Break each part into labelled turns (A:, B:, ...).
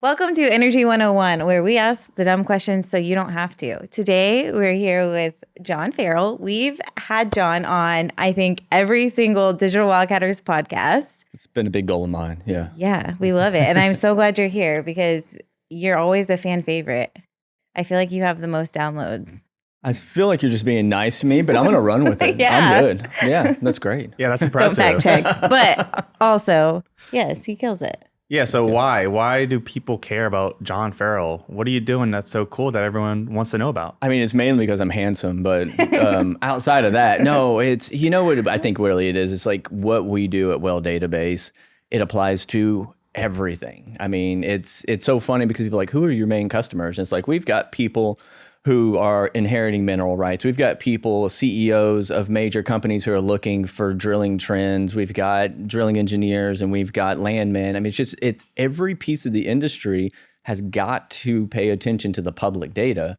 A: Welcome to Energy 101, where we ask the dumb questions so you don't have to. Today, we're here with John Ferrell. We've had John on, I think, every single Digital Wildcatters podcast.
B: It's been a big goal of mine. Yeah.
A: Yeah, we love it. And I'm so glad you're here because you're always a fan favorite. I feel like you have the most downloads.
B: I feel like you're just being nice to me, but I'm going to run with it.
A: Yeah.
B: I'm good. Yeah, that's great.
C: Yeah, that's impressive.
A: Don't fact check. But also, yes, he kills it.
C: Yeah, so why do people care about John Ferrell? What are you doing that's so cool that everyone wants to know about?
B: I mean, it's mainly because I'm handsome, but outside of that, no, it's, you know what I think really it is? It's like what we do at WellDatabase, it applies to everything. I mean, it's so funny because people are like, who are your main customers? And it's like, we've got people who are inheriting mineral rights. We've got people, CEOs of major companies who are looking for drilling trends. We've got drilling engineers and we've got landmen. I mean, it's every piece of the industry has got to pay attention to the public data.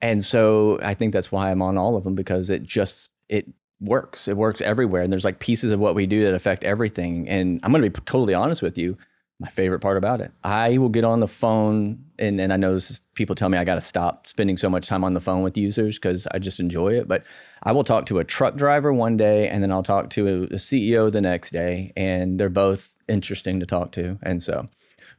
B: And so I think that's why I'm on all of them, because it works. It works everywhere. And there's like pieces of what we do that affect everything. And I'm going to be totally honest with you. My favorite part about it, I will get on the phone, and I know people tell me I got to stop spending so much time on the phone with users because I just enjoy it. But I will talk to a truck driver one day, and then I'll talk to a CEO the next day, and they're both interesting to talk to. And so,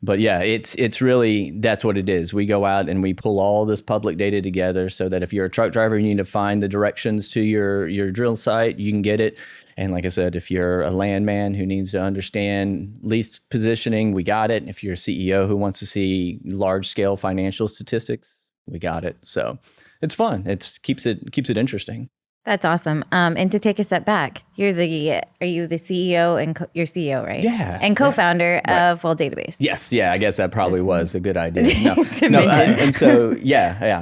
B: but yeah, it's really, that's what it is. We go out and we pull all this public data together so that if you're a truck driver, you need to find the directions to your drill site, you can get it. And like I said, if you're a landman who needs to understand lease positioning, we got it. If you're a CEO who wants to see large scale financial statistics, we got it. So it's fun. It keeps it interesting.
A: That's awesome. And to take a step back, are you the CEO and you're CEO, right?
B: Yeah.
A: And co-founder of WellDatabase.
B: Yes. Yeah. I guess that probably was a good idea.
A: And
B: so,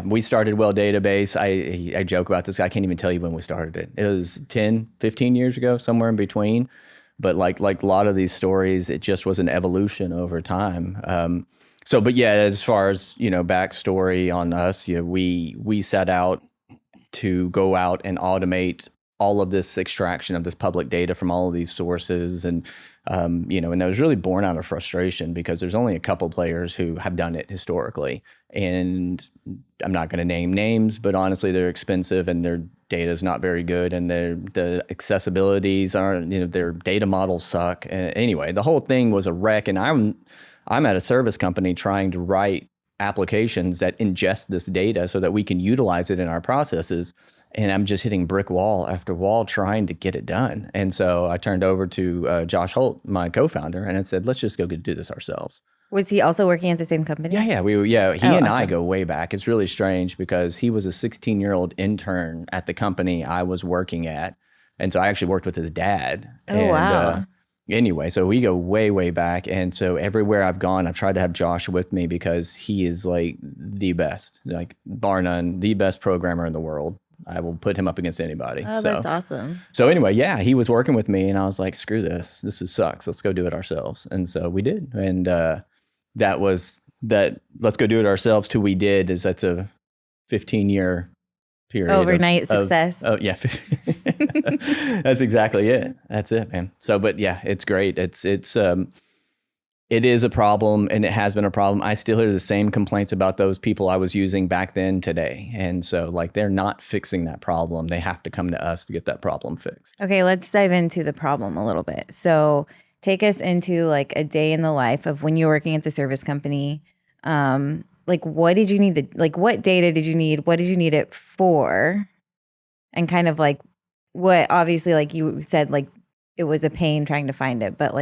B: we started WellDatabase. I joke about this. I can't even tell you when we started it. It was 10, 15 years ago, somewhere in between. But like a lot of these stories, it just was an evolution over time. But as far as, backstory on us, we set out to go out and automate all of this extraction of this public data from all of these sources. And that was really born out of frustration because there's only a couple players who have done it historically. And I'm not going to name names, but honestly, they're expensive and their data is not very good. And the accessibilities aren't, their data models suck. Anyway, the whole thing was a wreck. And I'm at a service company trying to write applications that ingest this data so that we can utilize it in our processes. And I'm just hitting brick wall after wall trying to get it done. And so I turned over to Josh Holt, my co-founder, and I said, let's just go do this ourselves.
A: Was he also working at the same company?
B: Yeah. He and I go way back. It's really strange because he was a 16-year-old intern at the company I was working at. And so I actually worked with his dad.
A: Wow.
B: Anyway, so we go way, way back. And so everywhere I've gone, I've tried to have Josh with me because he is like the best, like bar none, the best programmer in the world. I will put him up against anybody.
A: Oh, that's awesome.
B: So anyway, he was working with me and I was like, screw this. This sucks. Let's go do it ourselves. And so we did. And that was that let's go do it ourselves till we did that's a 15-year period.
A: Overnight success.
B: Oh yeah. That's exactly it. That's it, man. So, but yeah, it's great. It is a problem and it has been a problem. I still hear the same complaints about those people I was using back then today. And so they're not fixing that problem. They have to come to us to get that problem fixed.
A: Okay, let's dive into the problem a little bit. So take us into a day in the life of when you're working at the service company. What did you need? What data did you need? What did you need it for? And kind of what, obviously, you said, it was a pain trying to find it, but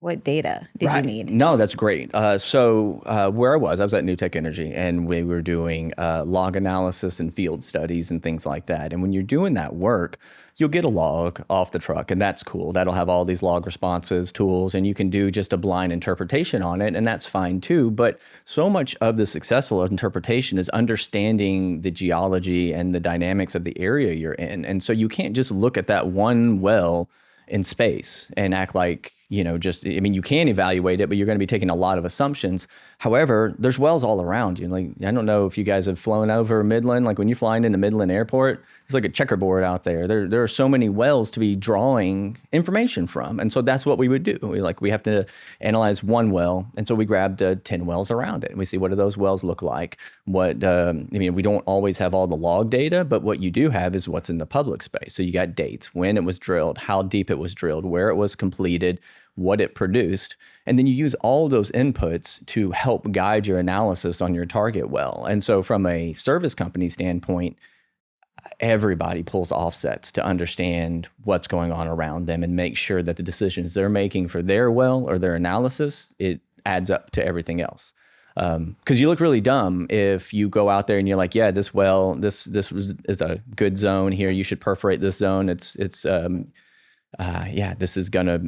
A: what data did you need?
B: No, that's great. So where I was at New Tech Energy, and we were doing log analysis and field studies and things like that. And when you're doing that work, you'll get a log off the truck, and that's cool. That'll have all these log responses, tools, and you can do just a blind interpretation on it, and that's fine too. But so much of the successful interpretation is understanding the geology and the dynamics of the area you're in. And so you can't just look at that one well in space and act like, you can evaluate it, but you're going to be taking a lot of assumptions. However, there's wells all around you. I don't know if you guys have flown over Midland, when you're flying into Midland Airport, it's like a checkerboard out there. There are so many wells to be drawing information from. And so that's what we would do. We have to analyze one well. And so we grab the 10 wells around it. And we see, what do those wells look like? We don't always have all the log data, but what you do have is what's in the public space. So you got dates, when it was drilled, how deep it was drilled, where it was completed, what it produced. And then you use all of those inputs to help guide your analysis on your target well. And so from a service company standpoint, everybody pulls offsets to understand what's going on around them and make sure that the decisions they're making for their well or their analysis, it adds up to everything else. Because you look really dumb if you go out there and you're like, yeah, this well, is a good zone here. You should perforate this zone. This is gonna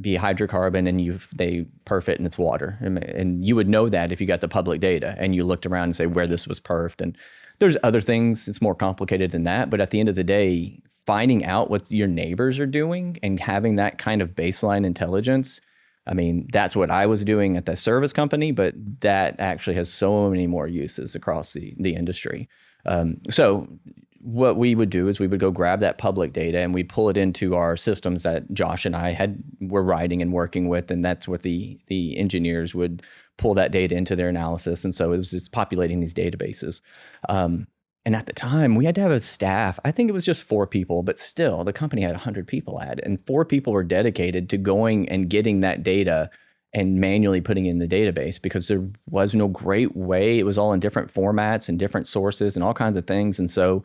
B: be hydrocarbon, and they perf it and it's water. And you would know that if you got the public data and you looked around and say where this was perfed. And there's other things, it's more complicated than that. But at the end of the day, finding out what your neighbors are doing and having that kind of baseline intelligence, I mean, that's what I was doing at the service company, but that actually has so many more uses across the industry. So what we would do is we would go grab that public data and we pull it into our systems that Josh and I were writing and working with, and that's what the engineers would pull that data into their analysis. And so it's populating these databases. And at the time, we had to have a staff. I think it was just 4 people, but still, the company had 100 people at it, and 4 people were dedicated to going and getting that data and manually putting it in the database, because there was no great way. It was all in different formats and different sources and all kinds of things. And so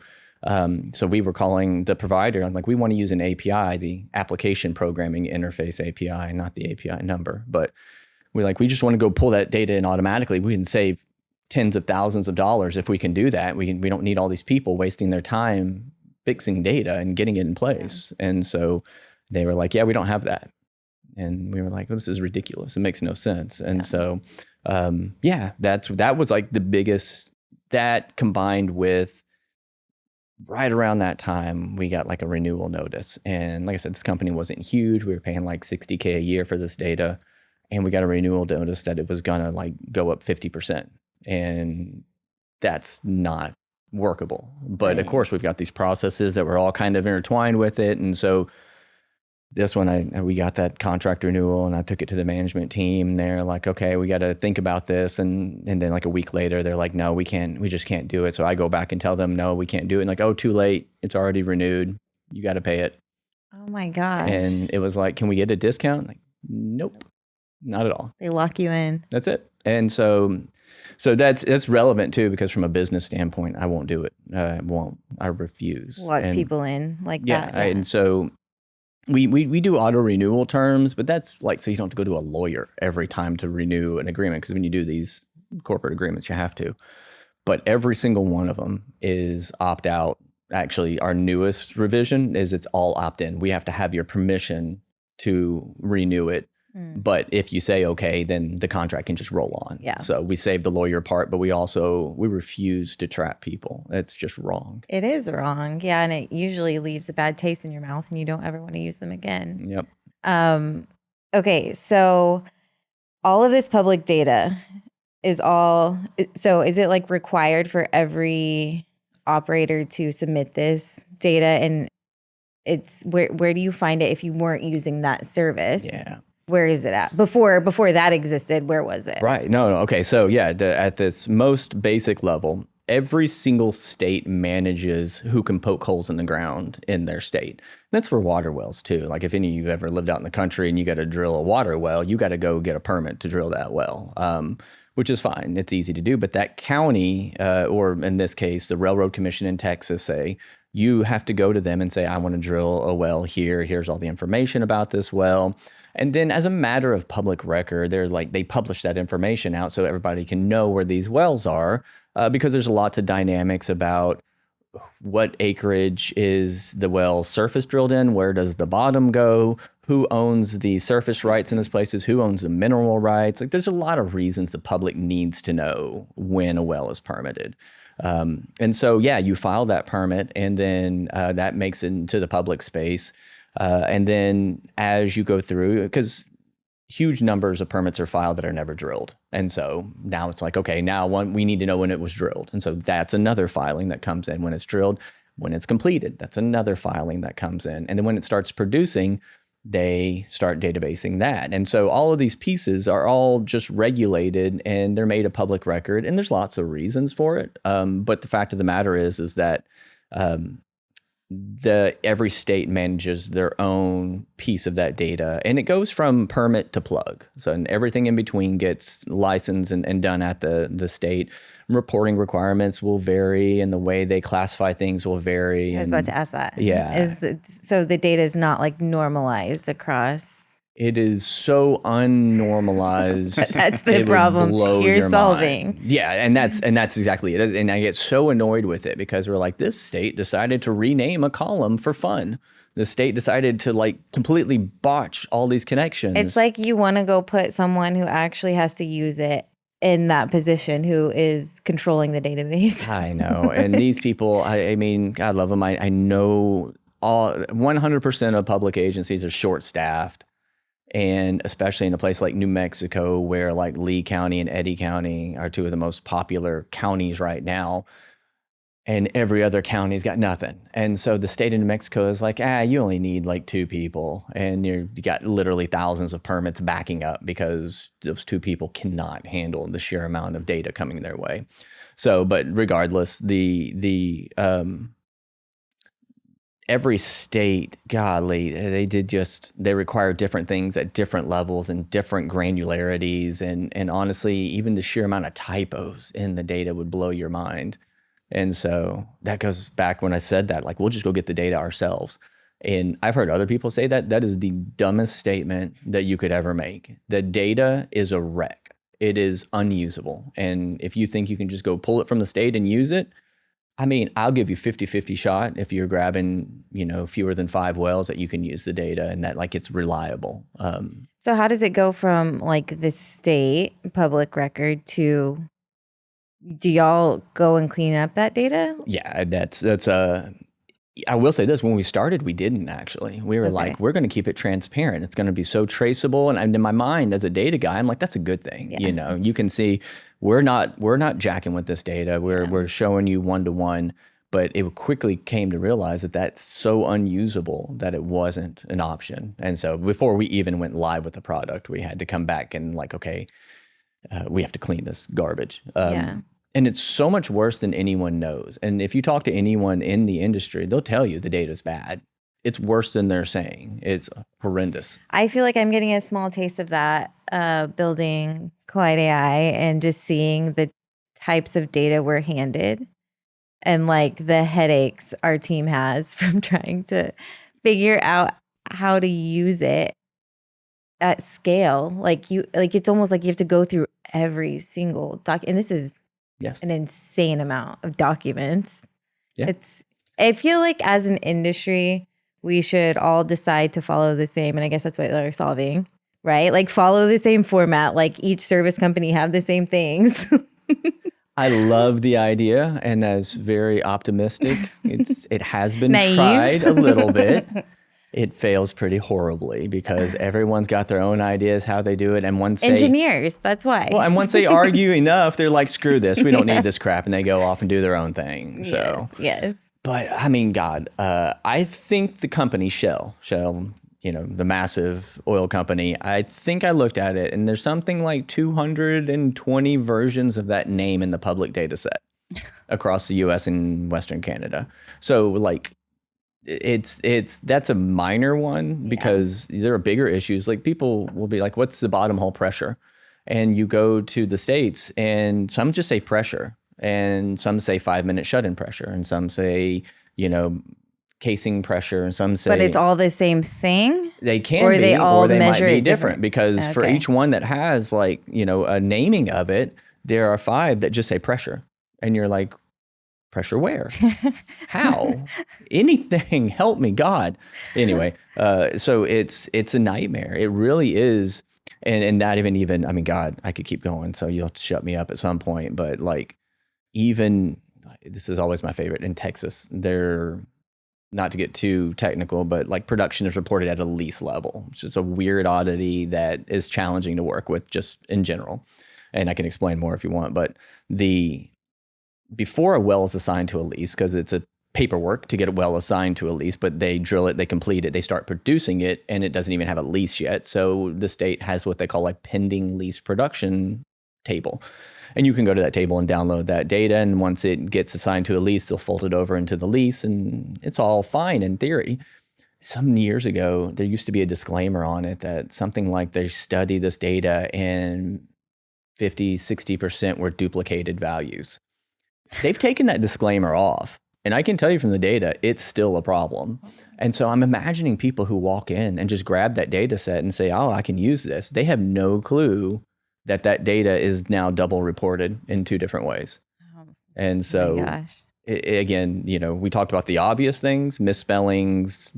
B: we were calling the provider. I'm like, we want to use an API, the application programming interface API, not the API number. But we just want to go pull that data in automatically. We can save tens of thousands of dollars if we can do that. We don't need all these people wasting their time fixing data and getting it in place. Yeah. And so they were like, yeah, we don't have that. And we were like, well, this is ridiculous. It makes no sense. And so, that was like the biggest, that combined with right around that time, we got like a renewal notice. And like I said, this company wasn't huge. We were paying like $60K a year for this data. And we got a renewal notice that it was going to like go up 50%. And that's not workable. But of course, we've got these processes that were all kind of intertwined with it. And so this one, we got that contract renewal, and I took it to the management team. And they're like, okay, we got to think about this. And then like a week later, they're like, no, we just can't do it. So I go back and tell them, no, we can't do it. And like, oh, too late. It's already renewed. You got to pay it.
A: Oh my gosh.
B: And it was like, can we get a discount? Like, nope, not at all.
A: They lock you in.
B: That's it. And so that's relevant too, because from a business standpoint, I won't do it. I refuse.
A: Lock people in like that.
B: Yeah. And so we do auto renewal terms, but that's like, so you don't have to go to a lawyer every time to renew an agreement. Because when you do these corporate agreements, you have to. But every single one of them is opt out. Actually, our newest revision is it's all opt in. We have to have your permission to renew it. But if you say okay, then the contract can just roll on.
A: Yeah.
B: So we save the lawyer part, but we refuse to trap people. It's just wrong.
A: It is wrong. Yeah, and it usually leaves a bad taste in your mouth, and you don't ever want to use them again.
B: Yep.
A: Okay, so all of this public data is it like required for every operator to submit this data? And it's where do you find it if you weren't using that service?
B: Yeah.
A: Where is it at? Before that existed, where was it?
B: Right. No. Okay. So yeah, at this most basic level, every single state manages who can poke holes in the ground in their state. That's for water wells too. Like if any of you ever lived out in the country and you got to drill a water well, you got to go get a permit to drill that well, which is fine. It's easy to do. But that county, or in this case, the Railroad Commission in Texas, say, you have to go to them and say, I want to drill a well here. Here's all the information about this well. And then as a matter of public record, they publish that information out so everybody can know where these wells are, because there's lots of dynamics about what acreage is the well surface drilled in, where does the bottom go, who owns the surface rights in those places, who owns the mineral rights. Like there's a lot of reasons the public needs to know when a well is permitted. And so, yeah, you file that permit, and then that makes it into the public space. And then as you go through, because huge numbers of permits are filed that are never drilled. And so now it's like, okay, now we need to know when it was drilled. And so that's another filing that comes in when it's drilled. When it's completed, that's another filing that comes in. And then when it starts producing, they start databasing that. And so all of these pieces are all just regulated and they're made a public record. And there's lots of reasons for it. But the fact of the matter is that every state manages their own piece of that data, and it goes from permit to plug. So and everything in between gets licensed and done at the state. Reporting requirements will vary, and the way they classify things will vary.
A: I was about to ask that.
B: Yeah.
A: So the data is not like normalized across.
B: It is so unnormalized.
A: That's the problem you're solving.
B: Mind. Yeah, and that's exactly it. And I get so annoyed with it because we're like, this state decided to rename a column for fun. The state decided to like completely botch all these connections.
A: It's like you want to go put someone who actually has to use it in that position who is controlling the database.
B: I know. And these people, I mean, God love them. I know 100% of public agencies are short-staffed. And especially in a place like New Mexico, where like Lee County and Eddy County are two of the most popular counties right now. And every other county's got nothing. And so the state of New Mexico is like, you only need like 2 people. And you got literally thousands of permits backing up because those 2 people cannot handle the sheer amount of data coming their way. So, but regardless, every state, golly, they require different things at different levels and different granularities. And honestly, even the sheer amount of typos in the data would blow your mind. And so that goes back when I said that, like, we'll just go get the data ourselves. And I've heard other people say that is the dumbest statement that you could ever make. The data is a wreck. It is unusable. And if you think you can just go pull it from the state and use it, I mean, I'll give you 50-50 shot if you're grabbing, fewer than 5 wells that you can use the data and that like it's reliable.
A: So how does it go from like the state public record to, do y'all go and clean up that data?
B: Yeah, that's I will say this, when we started, we didn't actually. We were like, we're going to keep it transparent. It's going to be so traceable. And in my mind, as a data guy, I'm like, that's a good thing. Yeah. You can see we're not jacking with this data. We're showing you one-to-one. But it quickly came to realize that that's so unusable that it wasn't an option. And so before we even went live with the product, we had to come back and like, okay, we have to clean this garbage. And it's so much worse than anyone knows. And if you talk to anyone in the industry, they'll tell you the data's bad. It's worse than they're saying. It's horrendous.
A: I feel like I'm getting a small taste of that building Collide AI and just seeing the types of data we're handed and like the headaches our team has from trying to figure out how to use it at scale. It's almost like you have to go through every single and this is an insane amount of documents.
B: Yeah.
A: I feel like as an industry, we should all decide to follow the same, and I guess that's what they're solving, right? Like follow the same format, like each service company have the same things.
B: I love the idea, and that's very optimistic. It has been tried a little bit. It fails pretty horribly because everyone's got their own ideas how they do it. And once
A: engineers, that's why.
B: Well, and once they argue enough, they're like, screw this. We don't need this crap. And they go off and do their own thing. So,
A: yes.
B: But I mean, God, I think the company Shell, the massive oil company, I think I looked at it and there's something like 220 versions of that name in the public data set across the US and Western Canada. So like, that's a minor one because there are bigger issues. Like people will be like, what's the bottom hole pressure? And you go to the States and some just say pressure and some say 5-minute shut-in pressure and some say, casing pressure and some say.
A: But it's all the same thing?
B: They can be, or they might be different because for each one that has like, a naming of it, there are 5 that just say pressure. And you're like, pressure where? How? Anything, help me, God. Anyway, so it's a nightmare. It really is. And not even, I mean, God, I could keep going, so you'll have to shut me up at some point. But like, even, this is always my favorite, in Texas, they're, not to get too technical, but like production is reported at a lease level, which is a weird oddity that is challenging to work with just in general. And I can explain more if you want, but before a well is assigned to a lease, because it's a paperwork to get a well assigned to a lease, but they drill it, they complete it, they start producing it, and it doesn't even have a lease yet. So the state has what they call like pending lease production table. And you can go to that table and download that data. And once it gets assigned to a lease, they'll fold it over into the lease, and it's all fine in theory. Some years ago, there used to be a disclaimer on it that something like they study this data and 50, 60% were duplicated values. They've taken that disclaimer off. And I can tell you from the data, it's still a problem. And so I'm imagining people who walk in and just grab that data set and say, oh, I can use this. They have no clue that that data is now double reported in 2 different ways. And so, again, we talked about the obvious things, misspellings,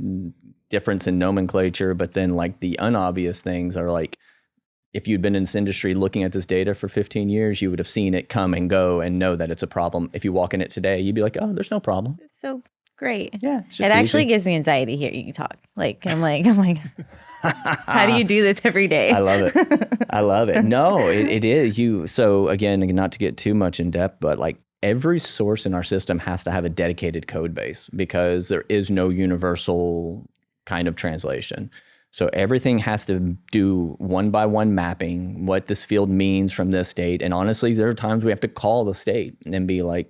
B: difference in nomenclature, but then like the unobvious things are like, if you'd been in this industry looking at this data for 15 years, you would have seen it come and go and know that it's a problem. If you walk in it today, you'd be like, oh, there's no problem.
A: It's so great.
B: Yeah.
A: It actually gives me anxiety hearing you talk. I'm like, how do you do this every day?
B: I love it. I love it. No, it is. So again, not to get too much in depth, but like every source in our system has to have a dedicated code base because there is no universal kind of translation. So everything has to do 1-by-1 mapping, what this field means from this state. And honestly, there are times we have to call the state and be like,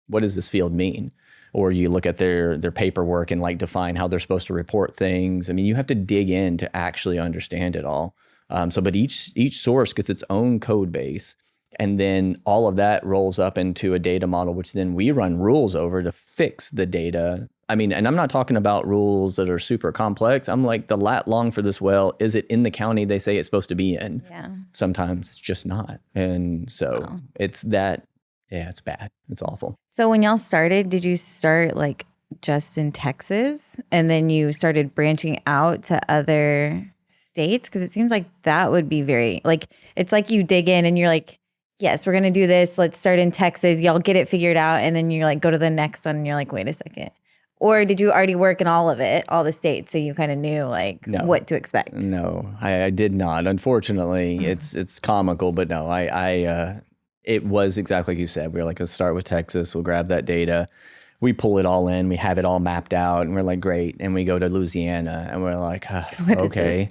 B: what does this field mean? Or you look at their paperwork and like define how they're supposed to report things. I mean, you have to dig in to actually understand it all. But each source gets its own code base. And then all of that rolls up into a data model, which then we run rules over to fix the data. I mean, and I'm not talking about rules that are super complex. I'm like, the lat long for this well, is it in the county they say it's supposed to be in?
A: Yeah.
B: Sometimes it's just not. And so it's that, it's bad. It's awful.
A: So when y'all started, did you start like just in Texas and then you started branching out to other states? Because it seems like that would be very, like, it's like you dig in and you're like, yes, we're going to do this. Let's start in Texas. Y'all get it figured out. And then you're like, go to the next one and you're like, wait a second. Or did you already work in all of it, all the states, so you kind of knew like what to expect?
B: No, I did not. Unfortunately, it's comical, but no, it was exactly like you said. We were like, let's start with Texas. We'll grab that data. We pull it all in. We have it all mapped out, and we're like, great. And we go to Louisiana, and we're like, okay.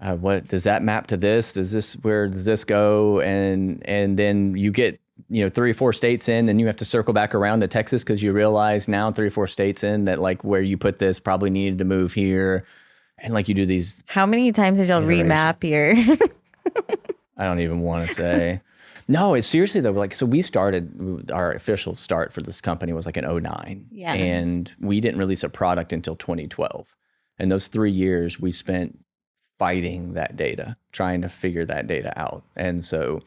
B: What does that map to this? Where does this go? And then you get 3 or 4 states in, then you have to circle back around to Texas because you realize now 3 or 4 states in that like where you put this probably needed to move here. And like you do these.
A: How many times did y'all remap here?
B: I don't even want to say. No, it's seriously though. Like, so we started, our official start for this company was like in 2009.
A: Yeah.
B: And we didn't release a product until 2012. And those 3 years we spent fighting that data, trying to figure that data out. And so,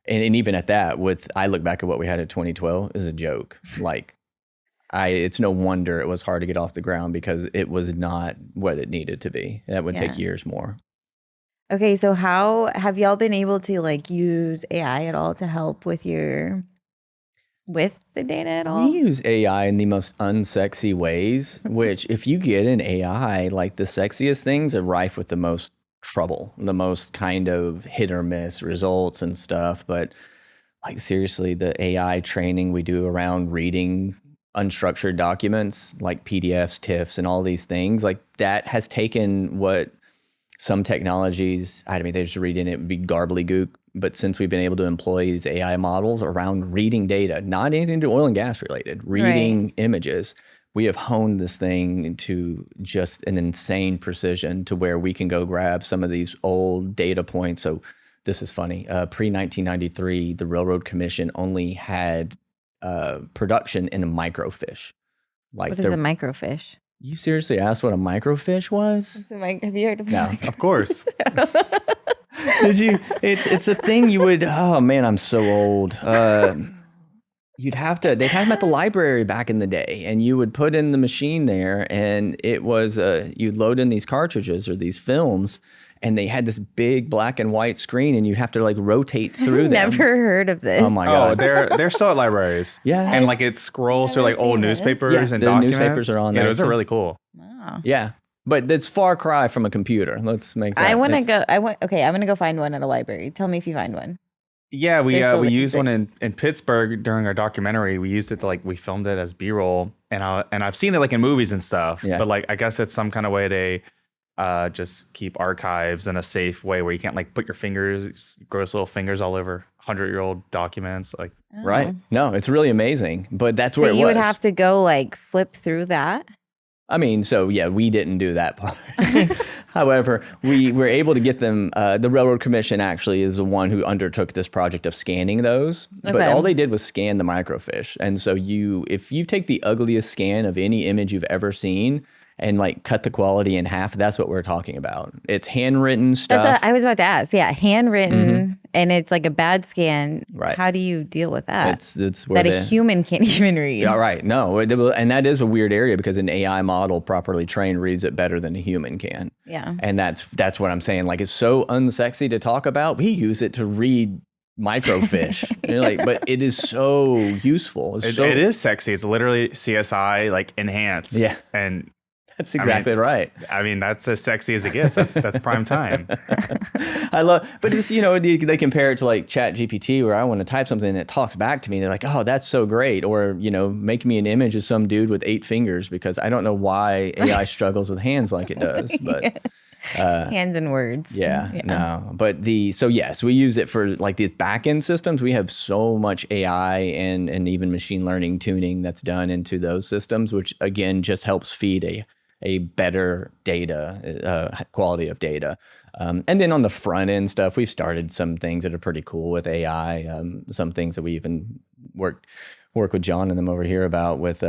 B: and even at that, I look back at what we had in 2012 is a joke. Like, it's no wonder it was hard to get off the ground because it was not what it needed to be. That would take years more.
A: Okay, so how have y'all been able to like use AI at all to help with the data at all?
B: We use AI in the most unsexy ways, which if you get an AI, like the sexiest things are rife with the most trouble, the most kind of hit or miss results and stuff. But like seriously, the AI training we do around reading unstructured documents like PDFs, TIFFs, and all these things, like that has taken what some technologies, I mean, they just read in it would be garbly-gook. But since we've been able to employ these AI models around reading data, not anything to oil and gas related, reading images, we have honed this thing to just an insane precision to where we can go grab some of these old data points. So this is funny. Pre-1993, the Railroad Commission only had production in a microfiche. Like,
A: what is a microfiche?
B: You seriously asked what a microfiche was?
A: Have you heard of
C: No, of course.
B: Did you? It's a thing you would. Oh man, I'm so old. They'd have them at the library back in the day, and you would put in the machine there, and it was you'd load in these cartridges or these films, and they had this big black and white screen, and you'd have to like rotate through them.
A: Never heard of this.
B: Oh my god!
C: They're still at libraries.
B: Yeah,
C: and like it scrolls through like old newspapers and
B: the
C: documents.
B: Newspapers are on there.
C: Yeah, those are really cool.
A: Wow.
B: Yeah. But it's far cry from a computer. Let's make that.
A: I'm going to go find one at a library. Tell me if you find one.
C: Yeah,
A: They're so
C: we used one
A: linguistics.
C: in Pittsburgh during our documentary. We used it to we filmed it as B-roll, and I've seen it like in movies and stuff.
B: Yeah.
C: But like I guess it's some kind of way to just keep archives in a safe way where you can't like put your fingers, gross little fingers all over 100-year-old documents. Like
B: Right.
A: Oh.
B: No, it's really amazing. But that's where
A: So
B: it
A: you
B: was.
A: would have to go like flip through that.
B: I mean, so yeah, we didn't do that part. However, we were able to get them. The Railroad Commission actually is the one who undertook this project of scanning those. But
A: Okay.
B: all they did was scan the microfiche. And so if you take the ugliest scan of any image you've ever seen and like cut the quality in half, that's what we're talking about. It's handwritten stuff.
A: That's what I was about to ask. Yeah, handwritten, and it's like a bad scan.
B: Right.
A: How do you deal with that?
B: It's where
A: That a human can't even read.
B: Yeah, right. No, and that is a weird area because an AI model properly trained reads it better than a human can.
A: Yeah.
B: And that's what I'm saying. Like, it's so unsexy to talk about. We use it to read microfiche. You're like, but it is so useful. It's
C: it is sexy. It's literally CSI like enhanced.
B: Yeah.
C: And
B: That's exactly right.
C: I mean, that's as sexy as it gets. That's prime time.
B: I love, but it's, they compare it to like Chat GPT where I want to type something and it talks back to me. They're like, oh, that's so great. Or, make me an image of some dude with 8 fingers because I don't know why AI struggles with hands like it does. But
A: Hands and words.
B: yeah, no. But so yes, we use it for like these back end systems. We have so much AI and even machine learning tuning that's done into those systems, which again just helps feed a better data quality of data. And then on the front end stuff, we've started some things that are pretty cool with AI. Some things that we even work with John and them over here about with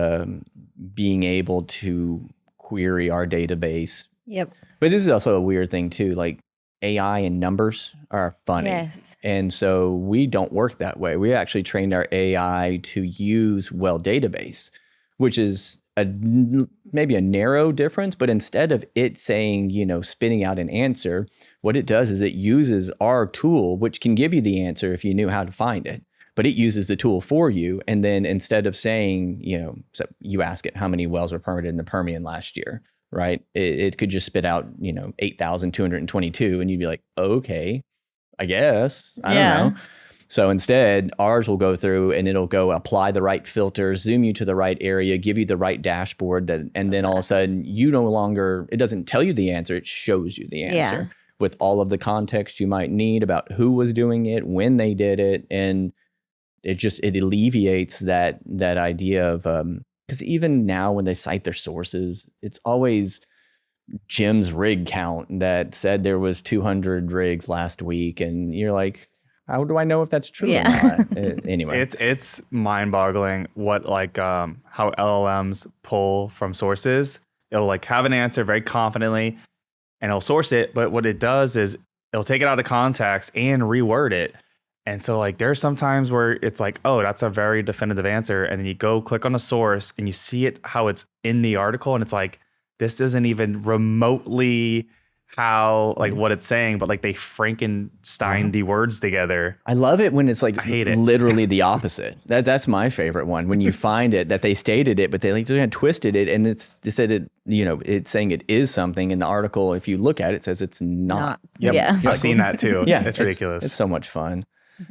B: being able to query our database.
A: Yep.
B: But this is also a weird thing too. Like AI and numbers are funny.
A: Yes.
B: And so we don't work that way. We actually trained our AI to use WellDatabase, which is maybe a narrow difference, but instead of it saying, spitting out an answer, what it does is it uses our tool, which can give you the answer if you knew how to find it, but it uses the tool for you. And then instead of saying, so you ask it how many wells were permitted in the Permian last year, right? It could just spit out, 8,222, and you'd be like, okay, I guess, I don't know. So instead, ours will go through and it'll go apply the right filters, zoom you to the right area, give you the right dashboard, and then all of a sudden it doesn't tell you the answer, it shows you the answer with all of the context you might need about who was doing it, when they did it, and it alleviates that idea of because even now when they cite their sources, it's always Jim's rig count that said there was 200 rigs last week, and you're like, how do I know if that's true or not? Anyway.
C: It's mind-boggling what how LLMs pull from sources. It'll have an answer very confidently and it'll source it, but what it does is it'll take it out of context and reword it. And so there's some times where it's like, oh, that's a very definitive answer, and then you go click on a source and you see it how it's in the article, and it's like, this isn't even remotely how what it's saying, but they Frankenstein the words together.
B: I love it when it's
C: I hate it.
B: literally the opposite. That's my favorite one. When you find it that they stated it, but they had twisted it, and they said it, it's saying it is something. In the article, if you look at it, it says it's not.
C: Yep.
A: Yeah.
C: I've seen that too.
B: Yeah,
C: it's ridiculous.
B: It's so much fun.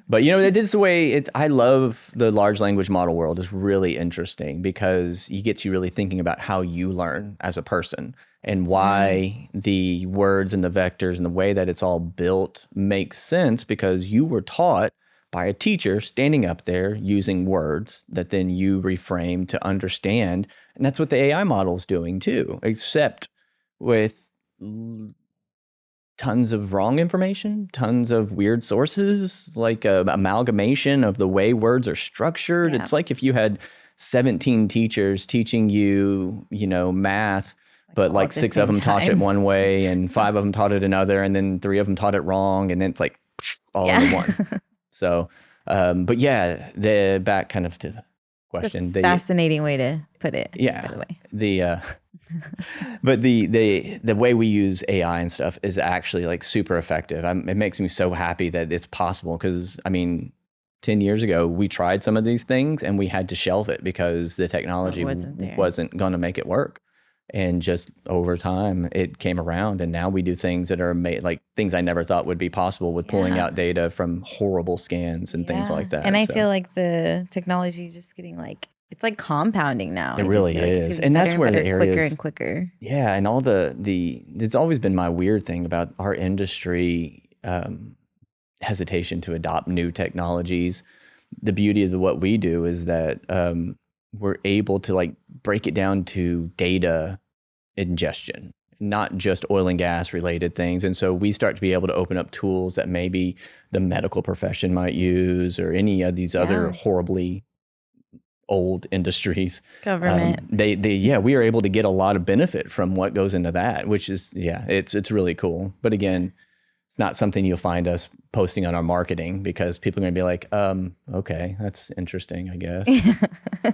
B: But it is the way I love the large language model world. Is really interesting because it gets you really thinking about how you learn as a person and why the words and the vectors and the way that it's all built makes sense because you were taught by a teacher standing up there using words that then you reframe to understand. And that's what the AI model is doing too, except with tons of wrong information, tons of weird sources, like a amalgamation of the way words are structured.
A: Yeah.
B: It's like if you had 17 teachers teaching you, math, but
A: all at the
B: 6 of
A: same
B: them taught it
A: time.
B: one way and 5 of them taught it another, and then 3 of them taught it wrong, and then it's like all into one. So, but yeah, back kind of to the question.
A: Fascinating way to put it.
B: Yeah.
A: By the way.
B: But the way we use AI and stuff is actually super effective. It makes me so happy that it's possible because 10 years ago we tried some of these things and we had to shelve it because the technology
A: Wasn't there.
B: wasn't going to make it work. And just over time, it came around, and now we do things that are made like things I never thought would be possible with pulling
A: Yeah.
B: out data from horrible scans and things like that.
A: And I
B: So
A: feel like the technology is just getting like, it's like compounding now.
B: it
A: I just
B: really
A: feel like it's
B: is,
A: getting
B: and
A: better
B: that's
A: and
B: where
A: better,
B: the
A: quicker
B: areas,
A: and quicker.
B: yeah, and all the it's always been my weird thing about our industry, hesitation to adopt new technologies. The beauty of what we do is that we're able to like break it down to data ingestion, not just oil and gas related things. And so we start to be able to open up tools that maybe the medical profession might use, or any of these other
A: Yeah.
B: horribly old industries.
A: Government.
B: Yeah, we are able to get a lot of benefit from what goes into that, which is, yeah, it's really cool. But again, it's not something you'll find us posting on our marketing, because people are going to be like, okay, that's interesting, I guess.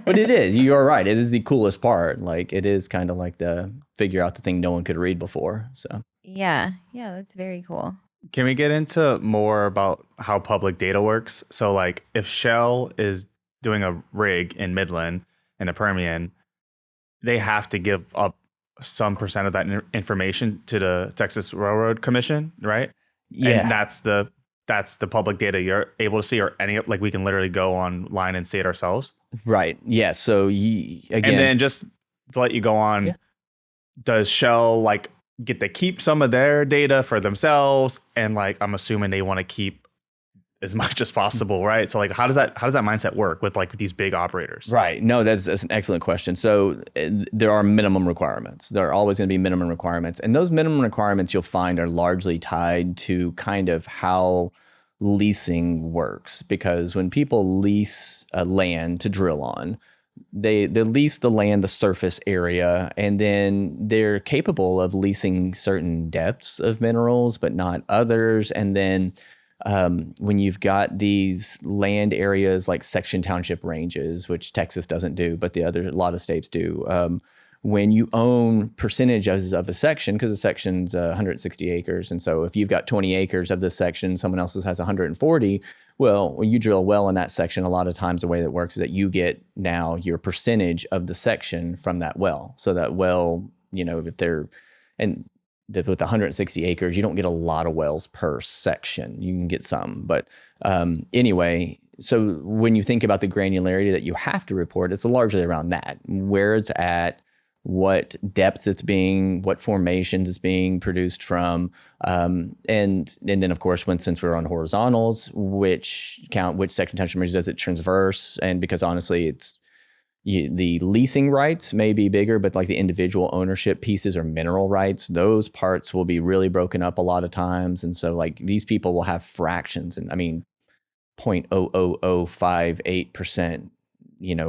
B: But it is, you're right. It is the coolest part. Like, it is kind of like the figure out the thing no one could read before. So
A: Yeah, that's very cool.
C: Can we get into more about how public data works? So like if Shell is doing a rig in Midland in the Permian, they have to give up some percent of that information to the Texas Railroad Commission, right?
B: yeah,
C: And that's the public data you're able to see, or any, like we can literally go online and see it ourselves.
B: right. Yeah. So again,
C: And then just to let you go on,
B: Yeah.
C: does Shell like get to keep some of their data for themselves? And like I'm assuming they want to keep as much as possible, right? So like how does that mindset work with like these big operators?
B: right. No, that's an excellent question. So there are minimum requirements. There are always going to be minimum requirements. And those minimum requirements you'll find are largely tied to kind of how leasing works. Because when people lease land to drill on, they lease the land, the surface area, and then they're capable of leasing certain depths of minerals, but not others. And then when you've got these land areas like section township ranges, which Texas doesn't do, but a lot of states do. When you own percentages of a section, because a section's 160 acres, and so if you've got 20 acres of this section, someone else's has 140. Well, when you drill a well in that section, a lot of times the way that works is that you get now your percentage of the section from that well. So that well, if they're with 160 acres, you don't get a lot of wells per section. You can get some, but anyway, so when you think about the granularity that you have to report, it's largely around that. Where it's at, what depth what formations it's being produced from, and then of course, since we're on horizontals, which section township range does it transverse, and because honestly, the leasing rights may be bigger, but like the individual ownership pieces or mineral rights, those parts will be really broken up a lot of times. And so like these people will have fractions, and I mean 0.00058%,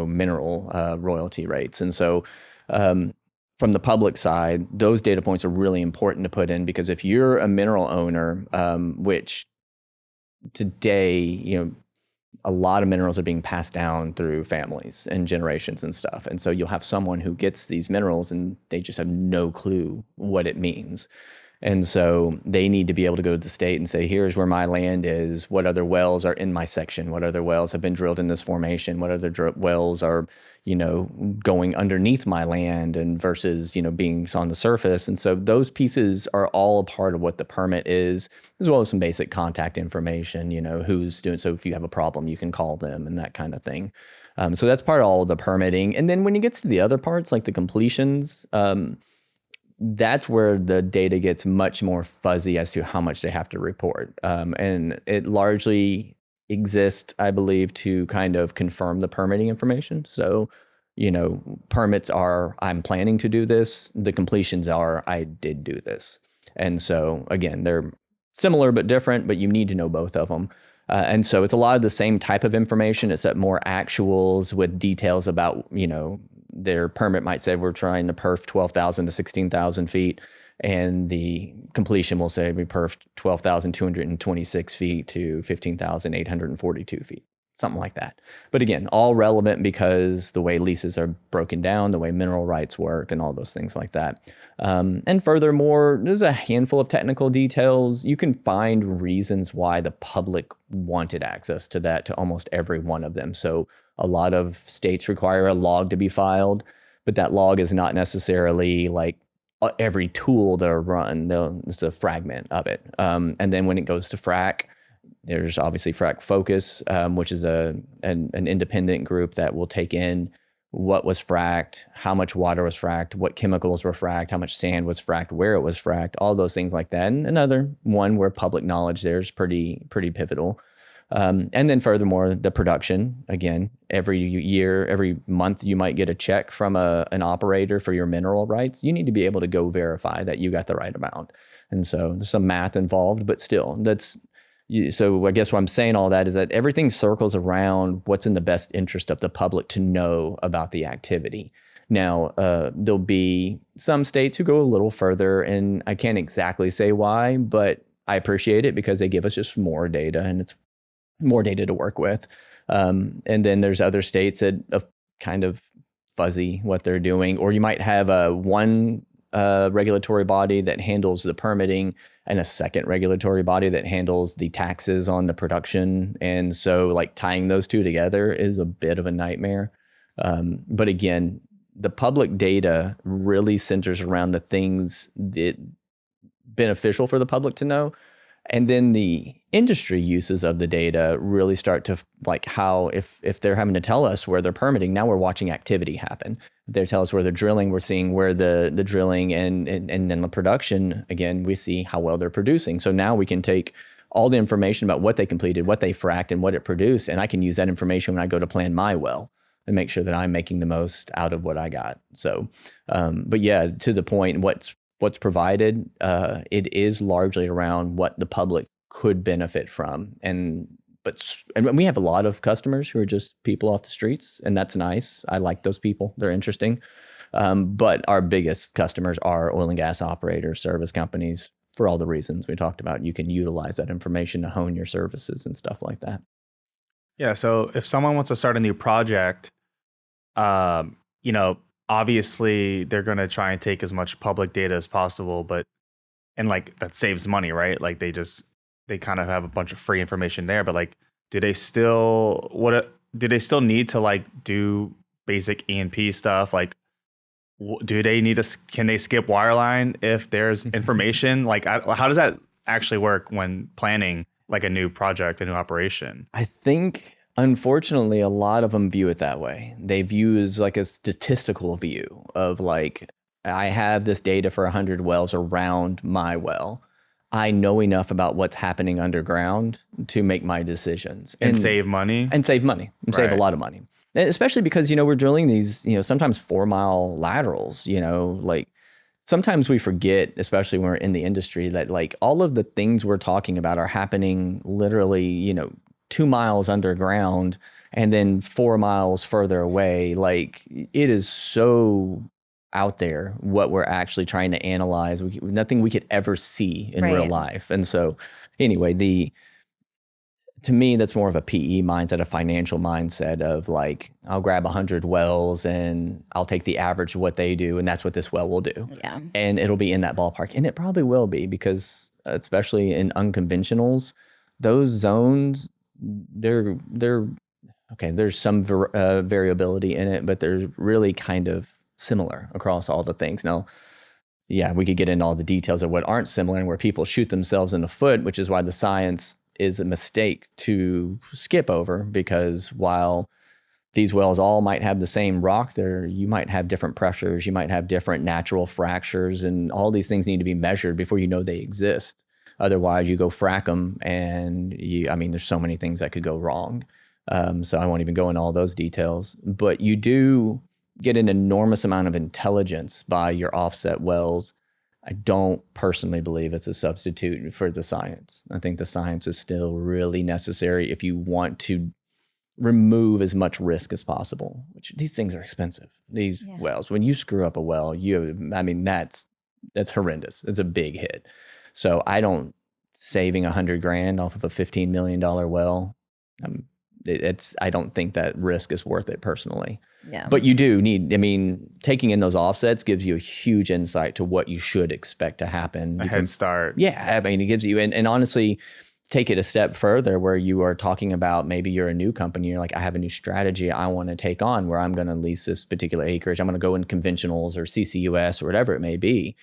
B: mineral royalty rates. And so from the public side, those data points are really important to put in, because if you're a mineral owner, which today, a lot of minerals are being passed down through families and generations and stuff. And so you'll have someone who gets these minerals and they just have no clue what it means. And so they need to be able to go to the state and say, here's where my land is. What other wells are in my section? What other wells have been drilled in this formation? What other wells are, going underneath my land and versus, being on the surface? And so those pieces are all a part of what the permit is, as well as some basic contact information, who's doing. So if you have a problem, you can call them and that kind of thing. So that's part of all of the permitting. And then when it gets to the other parts, like the completions, that's where the data gets much more fuzzy as to how much they have to report. And it largely exists, I believe, to kind of confirm the permitting information. So, permits are, I'm planning to do this. The completions are, I did do this. And so, again, they're similar but different, but you need to know both of them. And so it's a lot of the same type of information, except more actuals with details about, their permit might say we're trying to perf 12,000 to 16,000 feet, and the completion will say we perfed 12,226 feet to 15,842 feet, something like that. But again, all relevant because the way leases are broken down, the way mineral rights work, and all those things like that. And furthermore, there's a handful of technical details. You can find reasons why the public wanted access to that, to almost every one of them. So a lot of states require a log to be filed. but that log is not necessarily like every tool they're run. It's a fragment of it. And then when it goes to frac, there's obviously Frac Focus, which is an independent group that will take in what was fracked, how much water was fracked, what chemicals were fracked, how much sand was fracked, where it was fracked, all those things like that. And another one where public knowledge there is pretty pivotal. And then furthermore, the production, again, every year, every month, you might get a check from an operator for your mineral rights. You need to be able to go verify that you got the right amount. And so there's some math involved, but still, so I guess what I'm saying all that is that everything circles around what's in the best interest of the public to know about the activity. Now, there'll be some states who go a little further, and I can't exactly say why, but I appreciate it because they give us just more data, and it's more data to work with. And then there's other states that are kind of fuzzy what they're doing, or you might have one regulatory body that handles the permitting and a second regulatory body that handles the taxes on the production. And so like tying those two together is a bit of a nightmare. But again, the public data really centers around the things that beneficial for the public to know. And then the industry uses of the data really start to like how if they're having to tell us where they're permitting, now we're watching activity happen. If they tell us where they're drilling, we're seeing where the drilling and then the production, again, we see how well they're producing. So now we can take all the information about what they completed, what they fracked, and what it produced, and I can use that information when I go to plan my well and make sure that I'm making the most out of what I got. So, but yeah, to the point, what's provided, it is largely around what the public could benefit from. And we have a lot of customers who are just people off the streets, and that's nice. I like those people. They're interesting. But our biggest customers are oil and gas operators, service companies, for all the reasons we talked about. You can utilize that information to hone your services and stuff like that.
C: Yeah, so if someone wants to start a new project, obviously they're going to try and take as much public data as possible, and like that saves money, right? Like they kind of have a bunch of free information there, but like, do they still need to like do basic E&P stuff? Like, can they skip wireline if there's information? Like, how does that actually work when planning like a new project, a new operation?
B: I think, unfortunately, a lot of them view it that way. They view as like a statistical view of like, I have this data for 100 wells around my well. I know enough about what's happening underground to make my decisions.
C: And save money.
B: Save a lot of money. And especially because, we're drilling these, sometimes 4-mile laterals, like sometimes we forget, especially when we're in the industry, that like all of the things we're talking about are happening literally, 2 miles underground and then 4 miles further away. Like it is so out there what we're actually trying to analyze. Nothing we could ever see in real life. And so anyway, to me, that's more of a PE mindset, a financial mindset of like, I'll grab 100 wells and I'll take the average of what they do, and that's what this well will do.
A: Yeah.
B: And it'll be in that ballpark. And it probably will be, because especially in unconventionals, those zones, they're okay, there's some variability in it, but they're really kind of similar across all the things. Now, yeah, we could get into all the details of what aren't similar and where people shoot themselves in the foot, which is why the science is a mistake to skip over, because while these wells all might have the same rock there, you might have different pressures, you might have different natural fractures, and all these things need to be measured before you know they exist. Otherwise, you go frack them, and there's so many things that could go wrong. So I won't even go into all those details. But you do get an enormous amount of intelligence by your offset wells. I don't personally believe it's a substitute for the science. I think the science is still really necessary if you want to remove as much risk as possible, which these things are expensive. These wells, when you screw up a well, that's horrendous. It's a big hit. So saving $100,000 off of a $15 million well, I don't think that risk is worth it personally.
A: Yeah.
B: But you do need, taking in those offsets gives you a huge insight to what you should expect to happen.
C: Head start.
B: Yeah. It gives you, and honestly, take it a step further where you are talking about maybe you're a new company. You're like, I have a new strategy I want to take on where I'm going to lease this particular acreage. I'm going to go in conventionals or CCUS or whatever it may be.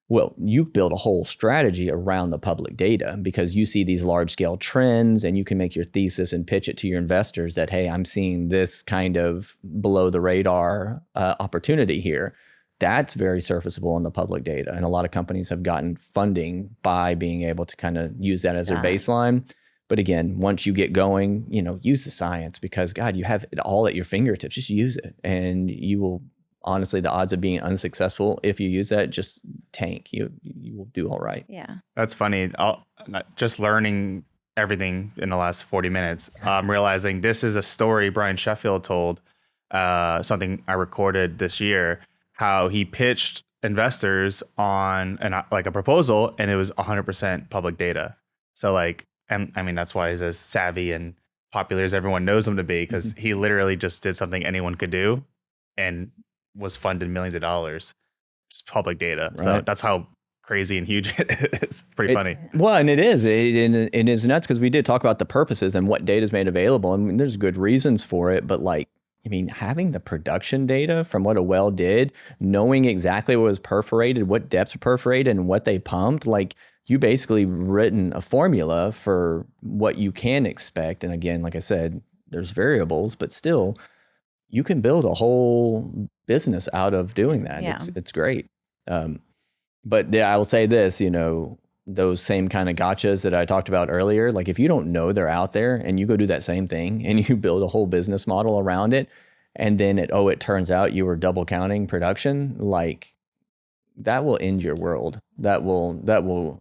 B: Well, you build a whole strategy around the public data because you see these large scale trends and you can make your thesis and pitch it to your investors that, hey, I'm seeing this kind of below the radar opportunity here. That's very surfaceable in the public data. And a lot of companies have gotten funding by being able to kind of use that as their baseline. But again, once you get going, use the science because, God, you have it all at your fingertips. Just use it. And you will, honestly, the odds of being unsuccessful if you use that just tank. You will do all right.
A: Yeah.
C: That's funny. Just learning everything in the last 40 minutes, I'm realizing this is a story Brian Sheffield told, something I recorded this year, how he pitched investors on a proposal and it was 100% public data. So and I mean, that's why he's as savvy and popular as everyone knows him to be, because he literally just did something anyone could do and was funded millions of dollars, just public data. Right. So that's how crazy and huge it is. Pretty funny.
B: Well, and it is. It is nuts because we did talk about the purposes and what data is made available. I mean, there's good reasons for it, but having the production data from what a well did, knowing exactly what was perforated, what depths were perforated, and what they pumped, you basically written a formula for what you can expect. And again, like I said, there's variables, but still, you can build a whole business out of doing that. Yeah. It's great. But yeah, I will say this, those same kind of gotchas that I talked about earlier, if you don't know they're out there and you go do that same thing and you build a whole business model around it, and then it turns out you were double counting production, that will end your world. That will.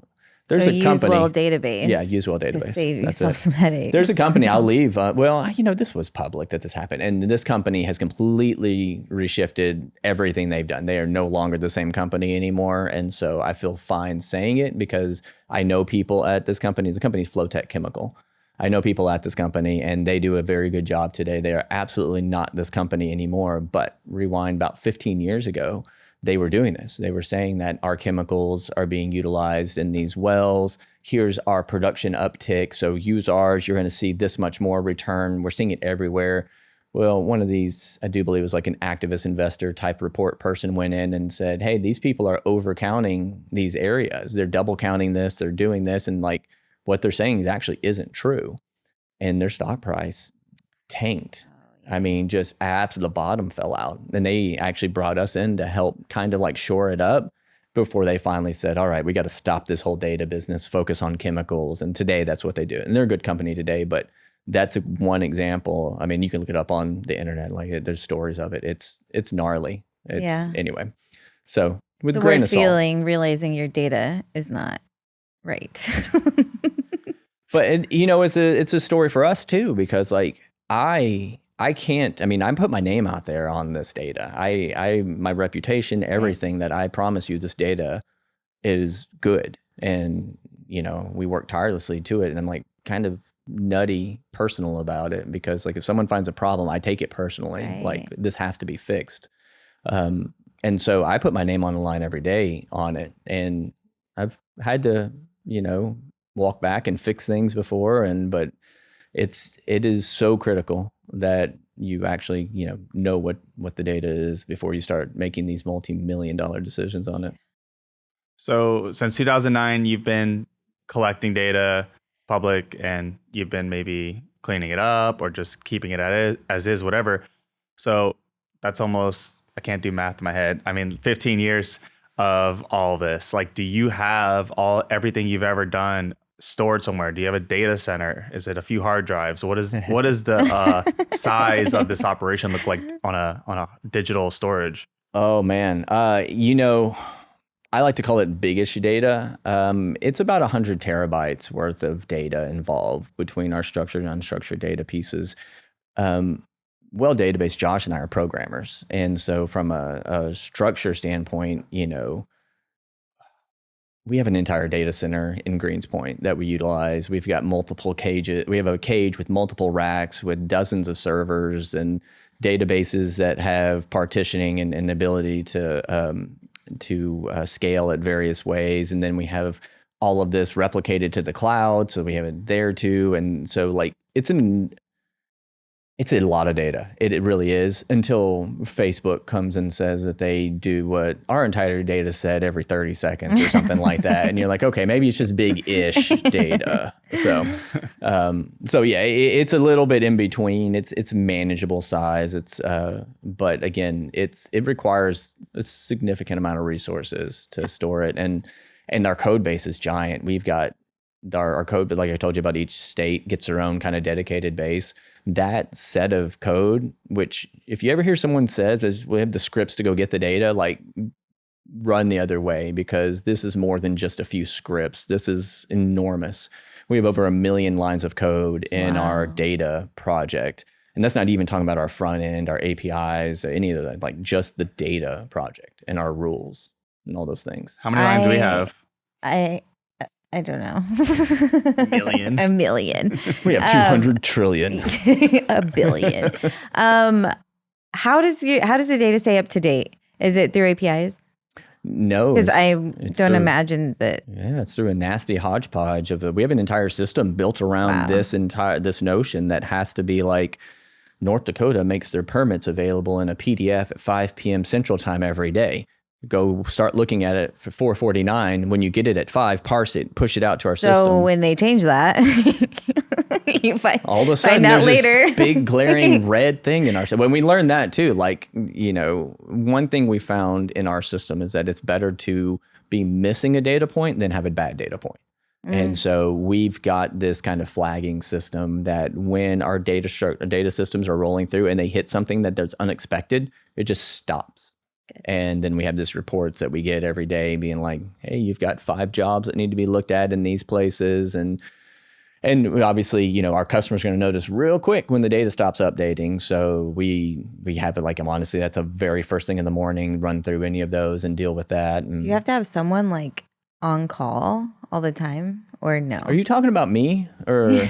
B: There's a company.
A: Use WellDatabase.
B: Yeah, use WellDatabase.
A: To save yourself some headaches.
B: There's a company I'll leave. This was public that this happened. And this company has completely reshifted everything they've done. They are no longer the same company anymore. And so I feel fine saying it because I know people at this company. The company is Flowtech Chemical. I know people at this company and they do a very good job today. They are absolutely not this company anymore. But rewind about 15 years ago, they were doing this. They were saying that our chemicals are being utilized in these wells. Here's our production uptick. So use ours. You're going to see this much more return. We're seeing it everywhere. Well, one of these, I do believe, was an activist investor type report person went in and said, hey, these people are overcounting these areas. They're double counting this. They're doing this. And what they're saying actually isn't true. And their stock price tanked. I mean, just apps at the bottom fell out. And they actually brought us in to help kind of shore it up before they finally said, all right, we got to stop this whole data business, focus on chemicals. And today that's what they do. And they're a good company today, but that's one example. I mean, you can look it up on the internet. There's stories of it. It's gnarly. Anyway. So with
A: the
B: a grain of
A: worst
B: salt.
A: feeling, realizing your data is not right.
B: But it's a story for us too, because I can't, I put my name out there on this data. My reputation, everything that I promise you, this data is good. And, we work tirelessly to it. And I'm kind of nutty personal about it because if someone finds a problem, I take it personally.
A: Right.
B: This has to be fixed. And so I put my name on the line every day on it. And I've had to, walk back and fix things before. But it is so critical that you actually, know what the data is before you start making these multi-million-dollar decisions on it.
C: So since 2009, you've been collecting data public and you've been maybe cleaning it up or just keeping it as is, whatever. So that's almost, I can't do math in my head. 15 years of all this. Do you have everything you've ever done stored somewhere? Do you have a data center? Is it a few hard drives? What is the size of this operation look like on a digital storage?
B: Oh man, I like to call it biggish data. It's about 100 terabytes worth of data involved between our structured and unstructured data pieces. WellDatabase, Josh and I are programmers, and so from a structure standpoint, we have an entire data center in Greenspoint that we utilize. We've got multiple cages. We have a cage with multiple racks with dozens of servers and databases that have partitioning and ability to scale at various ways. And then we have all of this replicated to the cloud, so we have it there too. And so like it's a lot of data. It really is, until Facebook comes and says that they do what our entire data set every 30 seconds or something like that. And you're like, okay, maybe it's just big-ish data. So yeah, it's a little bit in between. It's manageable size. But again, it requires a significant amount of resources to store it. And our code base is giant. We've got our code, but like I told you about, each state gets their own kind of dedicated base. That set of code, which if you ever hear someone says is we have the scripts to go get the data, like run the other way, because this is more than just a few scripts. This is enormous. We have over 1 million lines of code in our data project. And that's not even talking about our front end, our APIs, any of that, like just the data project and our rules and all those things.
C: How many lines do we have?
A: I don't know.
C: A million.
A: A million.
B: We have 200 trillion.
A: A billion. How does the data stay up to date? Is it through APIs?
B: No,
A: because I don't imagine that.
B: Yeah, it's through a nasty hodgepodge of we have an entire system built around this notion that has to be like North Dakota makes their permits available in a PDF at 5 p.m. Central Time every day. Go start looking at it for 4:49. When you get it at 5, parse it, push it out to our system.
A: So when they change that, you
B: all of a sudden
A: find out
B: there's
A: later.
B: This big glaring red thing in our system. When we learned that too, like, one thing we found in our system is that it's better to be missing a data point than have a bad data point. And so we've got this kind of flagging system that when our data systems are rolling through and they hit something that's unexpected, it just stops. And then we have this reports that we get every day being like, hey, you've got 5 jobs that need to be looked at in these places. And obviously, our customers are going to notice real quick when the data stops updating. So we have it like, honestly, that's a very first thing in the morning, run through any of those and deal with that. And
A: do you have to have someone like on call all the time or no?
B: Are you talking about me or...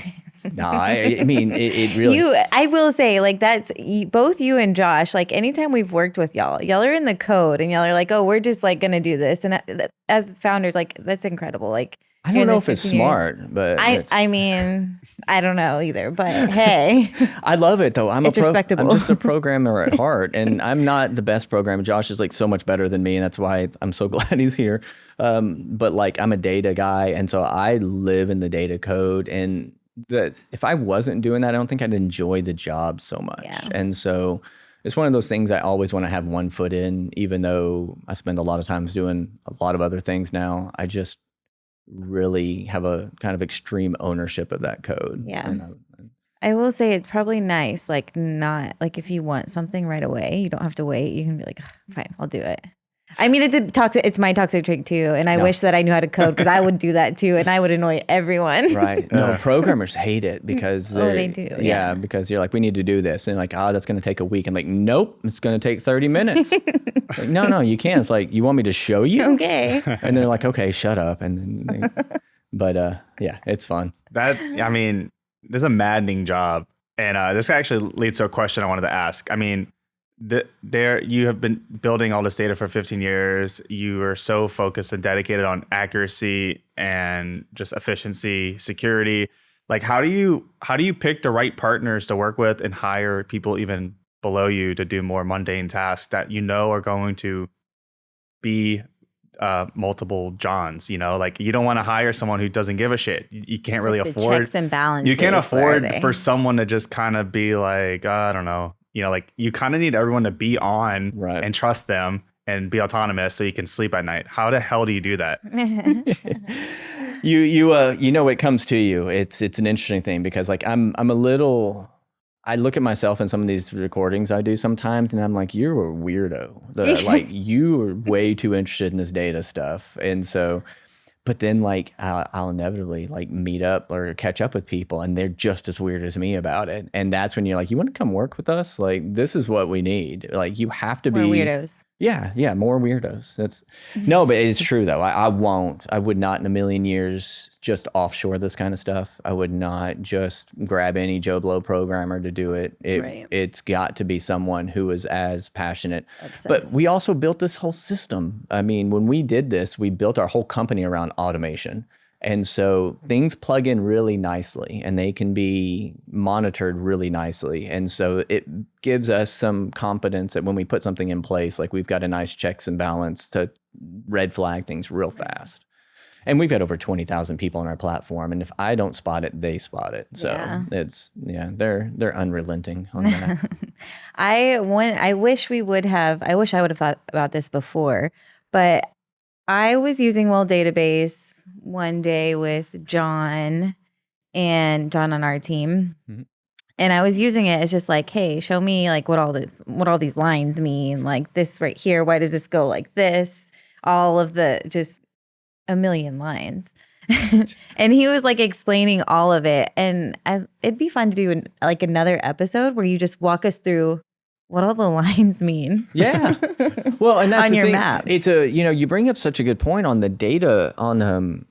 B: No, I mean, it really...
A: I will say, like, that's both you and Josh, like, anytime we've worked with y'all are in the code and y'all are like, oh, we're just, like, going to do this. And as founders, like, that's incredible. Like,
B: I don't know if it's smart, but...
A: I mean, I don't know either, but hey.
B: I love it, though. I'm
A: respectable.
B: I'm just a programmer at heart, and I'm not the best programmer. Josh is, like, so much better than me, and that's why I'm so glad he's here. But, like, I'm a data guy, and so I live in the data code, and... if I wasn't doing that, I don't think I'd enjoy the job so much. Yeah. And so it's one of those things I always want to have one foot in, even though I spend a lot of times doing a lot of other things now. I just really have a kind of extreme ownership of that code.
A: Yeah. I will say it's probably nice, like not like if you want something right away, you don't have to wait. You can be like, fine, I'll do it. I mean, it's my toxic trait too, and I wish that I knew how to code because I would do that too, and I would annoy everyone.
B: Right? No, programmers hate it because
A: they do.
B: Yeah, because you're like, we need to do this, and like, that's going to take a week. I'm like, nope, it's going to take 30 minutes. Like, no, you can't. It's like, you want me to show you?
A: Okay.
B: And they're like, okay, shut up. And then yeah, it's fun.
C: This is a maddening job, and this actually leads to a question I wanted to ask. I mean. You have been building all this data for 15 years. You are so focused and dedicated on accuracy and just efficiency, security. Like, how do you pick the right partners to work with and hire people even below you to do more mundane tasks that are going to be multiple Johns? Like, you don't want to hire someone who doesn't give a shit. You can't really afford
A: checks and balances.
C: You can't afford for someone to just kind of be like, I don't know. Like, you kind of need everyone to be on and trust them and be autonomous so you can sleep at night. How the hell do you do that?
B: It comes to you. It's an interesting thing because like I look at myself in some of these recordings I do sometimes and I'm like, you're a weirdo. Like, you are way too interested in this data stuff. And so, but then like I'll inevitably like meet up or catch up with people and they're just as weird as me about it. And that's when you're like, you want to come work with us? Like, this is what we need. Like, you have to be
A: more weirdos.
B: Yeah, more weirdos. No, but it's true though. I would not in a million years just offshore this kind of stuff. I would not just grab any Joe Blow programmer to do it. It's got to be someone who is as passionate. Obsessed. But we also built this whole system. I mean, when we did this, we built our whole company around automation. And so things plug in really nicely and they can be monitored really nicely. And so it gives us some confidence that when we put something in place, like we've got a nice checks and balance to red flag things real fast. And we've got over 20,000 people on our platform. And if I don't spot it, they spot it. So they're unrelenting on that.
A: I wish I would have thought about this before, but I was using WellDatabase one day with John on our team. Mm-hmm. And I was using it as just like, hey, show me like what all these lines mean, like this right here. Why does this go like this? All of the just a million lines. And he was like explaining all of it. And it'd be fun to do like another episode where you just walk us through what all the lines mean.
B: Yeah. Well, and that's
A: on
B: the
A: your
B: thing.
A: maps.
B: It's you bring up such a good point on the data on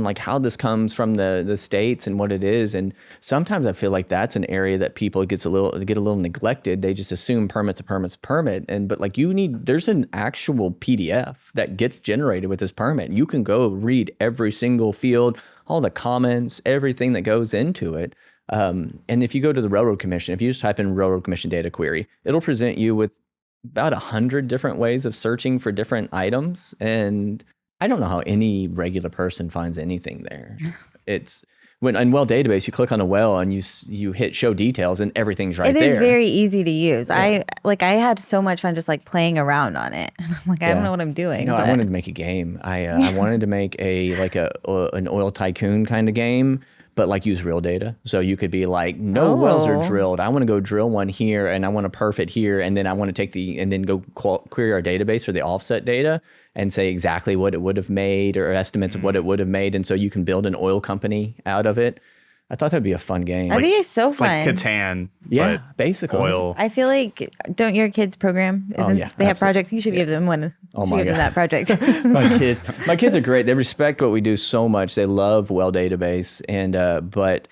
B: like how this comes from the states and what it is. And sometimes I feel like that's an area that people get a little neglected. They just assume permit's a permit. But like there's an actual PDF that gets generated with this permit. You can go read every single field, all the comments, everything that goes into it. And if you go to the Railroad Commission, if you just type in Railroad Commission data query, it'll present you with about 100 different ways of searching for different items. And I don't know how any regular person finds anything there. It's when in WellDatabase, you click on a well and you hit show details and everything's right there.
A: It is very easy to use. Yeah. I had so much fun just like playing around on it. I'm like, I don't know what I'm doing.
B: I wanted to make a game. I wanted to make an oil tycoon kind of game, but like use real data. So you could be like, no wells are drilled. I want to go drill one here and I want to perf it here. And then I want to and then go query our database for the offset data and say exactly what it would have made or estimates of what it would have made. And so you can build an oil company out of it. I thought that'd be a fun game.
A: That'd be so fun.
C: Like Catan.
B: Yeah, basically.
C: Oil.
A: I feel like, don't your kids program? They have projects. You should give them one.
B: Oh my God.
A: Give them that project.
B: My kids are great. They respect what we do so much. They love WellDatabase, but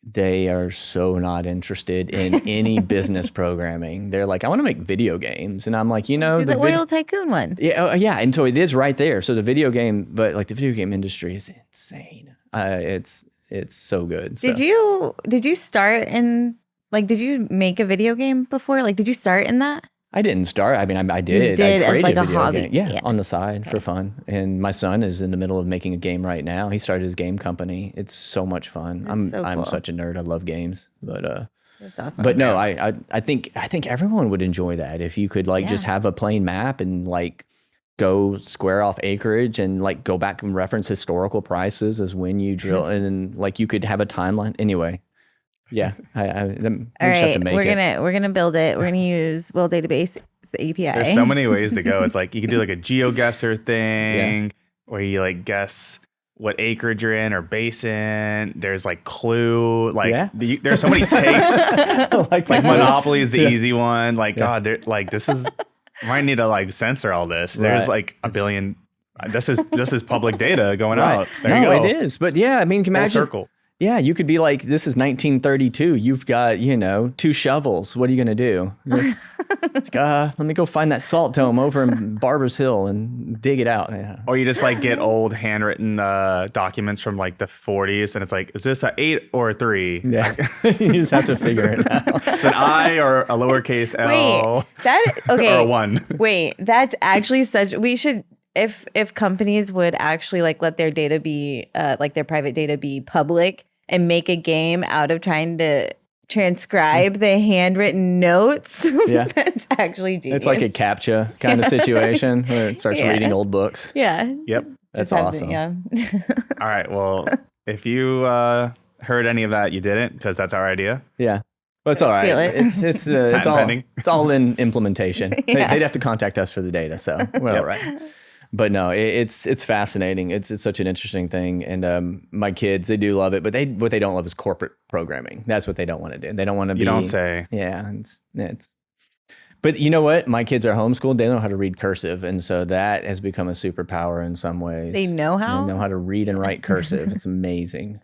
B: they are so not interested in any business programming. They're like, I want to make video games. And I'm like,
A: do the oil tycoon one.
B: Yeah. Yeah. And so it is right there. So the video game industry is insane. It's so good.
A: Did you start in, like, did you make a video game before? Like, did you start in that?
B: I didn't start. I mean, I did.
A: You did
B: I created
A: as like a
B: video
A: hobby.
B: Game. Yeah, on the side for fun. And my son is in the middle of making a game right now. He started his game company. It's so much fun. I'm such a nerd. I love games. But
A: that's awesome.
B: But no, I think everyone would enjoy that if you could just have a plain map and like go square off acreage and like go back and reference historical prices as when you drill and like you could have a timeline. Anyway. Yeah,
A: all right. We're gonna build it. We're gonna use WellDatabase as the API.
C: There's so many ways to go. It's like you can do like a GeoGuessr thing where you like guess what acreage you're in or basin. There's like Clue. Like there's so many takes. like Monopoly is the easy one. Like God, this is. Might need to like censor all this. There's like a billion. This is public data going out. There you go.
B: It is. But yeah, I mean, can imagine.
C: Circle.
B: Yeah, you could be like, this is 1932. You've got, 2 shovels. What are you going to do? Let me go find that salt dome over in Barber's Hill and dig it out. Yeah.
C: Or you just like get old handwritten documents from like the 40s and it's like, is this an 8 or a 3?
B: Yeah, you just have to figure it out.
C: It's an I or a lowercase L. Or a 1.
A: Wait, that's actually we should... If companies would actually like let their data be like their private data be public and make a game out of trying to transcribe the handwritten notes, that's actually genius.
B: It's like a CAPTCHA kind of situation where it starts reading old books.
A: Yeah.
C: Yep.
B: That's awesome.
C: All right. Well, if you heard any of that, you didn't because that's our idea.
B: Yeah. Well, it's all right. It's all in implementation. They'd have to contact us for the data, so we're all right. But no, it's fascinating. It's such an interesting thing, and my kids, they do love it. But what they don't love is corporate programming. That's what they don't want to do. They don't want to be.
C: You don't say.
B: Yeah, it's. But you know what? My kids are homeschooled. They know how to read cursive, and so that has become a superpower in some ways.
A: They know how.
B: They know how to read and write cursive. It's amazing.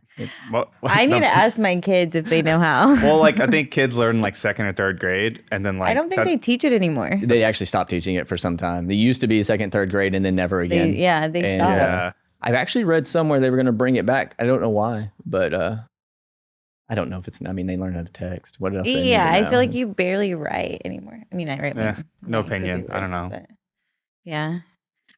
A: I need to ask my kids if they know how.
C: Well, like I think kids learn like 2nd or 3rd grade, and then like
A: I don't think they teach it anymore.
B: They actually stopped teaching it for some time. They used to be 2nd, 3rd grade, and then never again.
A: They stopped.
C: Yeah.
B: I've actually read somewhere they were going to bring it back. I don't know why, but I don't know if it's. I mean, they learn how to text. What else?
A: Yeah, I feel like you barely write anymore. I mean, I write.
C: No opinion. I don't know.
A: But yeah,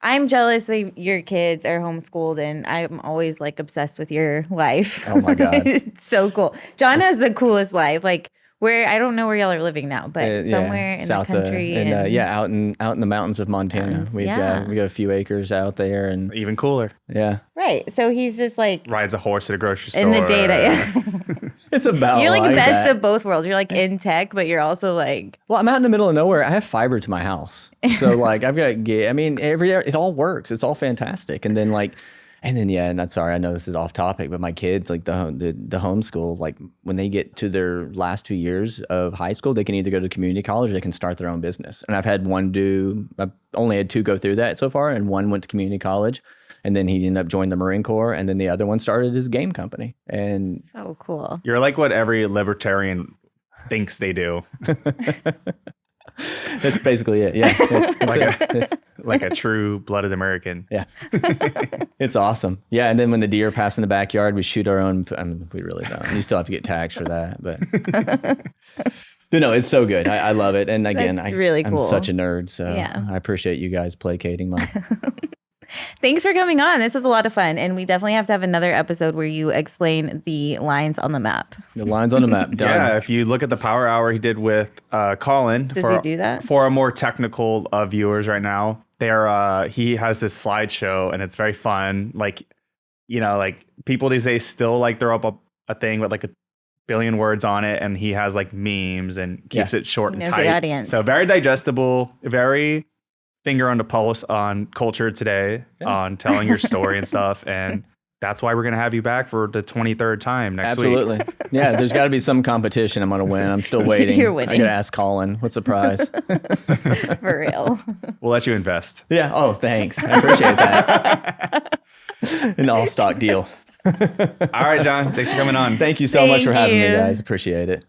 A: I'm jealous that your kids are homeschooled, and I'm always like obsessed with your life.
B: Oh my God,
A: it's so cool. John has the coolest life. Like where I don't know where y'all are living now, but somewhere in the country,
B: out in the mountains of Montana. We got a few acres out there, and
C: even cooler.
B: Yeah,
A: right. So he's just like
C: rides a horse at a grocery store.
A: In the data,
B: it's about
A: you're like best
B: that.
A: of both worlds. You're like in tech, but you're also like
B: I'm out in the middle of nowhere. I have fiber to my house, so like I've got. I mean, it all works. It's all fantastic, and then and I'm sorry, I know this is off topic, but my kids, like the homeschool, like when they get to their last 2 years of high school, they can either go to community college or they can start their own business. And I've only had 2 go through that so far, and one went to community college, and then he ended up joining the Marine Corps, and then the other one started his game company. And
A: so cool.
C: You're like what every libertarian thinks they do.
B: That's basically it. Yeah.
C: Like a true-blooded American.
B: Yeah. It's awesome. Yeah, and then when the deer pass in the backyard, we shoot our own. I mean, we really don't. You still have to get taxed for that. But no, it's so good. I love it. And again,
A: really cool.
B: I'm such a nerd, so I appreciate you guys placating my...
A: Thanks for coming on. This was a lot of fun. And we definitely have to have another episode where you explain the lines on the map.
B: The lines on the map. Done.
C: Yeah, if you look at the power hour he did with Colin.
A: Does he do that?
C: For our more technical viewers right now, he has this slideshow and it's very fun. Like, like people these days still like throw up a thing with like a billion words on it, and he has like memes and keeps it short and tight.
A: The audience.
C: So very digestible, very finger on the pulse on culture today, on telling your story and stuff. And that's why we're going to have you back for the 23rd time next week.
B: Absolutely. Yeah, there's got to be some competition I'm going to win. I'm still waiting.
A: You're winning.
B: I got to ask Colin. What's the prize?
A: For real.
C: We'll let you invest.
B: Yeah. Oh, thanks. I appreciate that. An all-stock deal.
C: All right, John. Thanks for coming on.
B: Thank you so much for having me, guys. Appreciate it.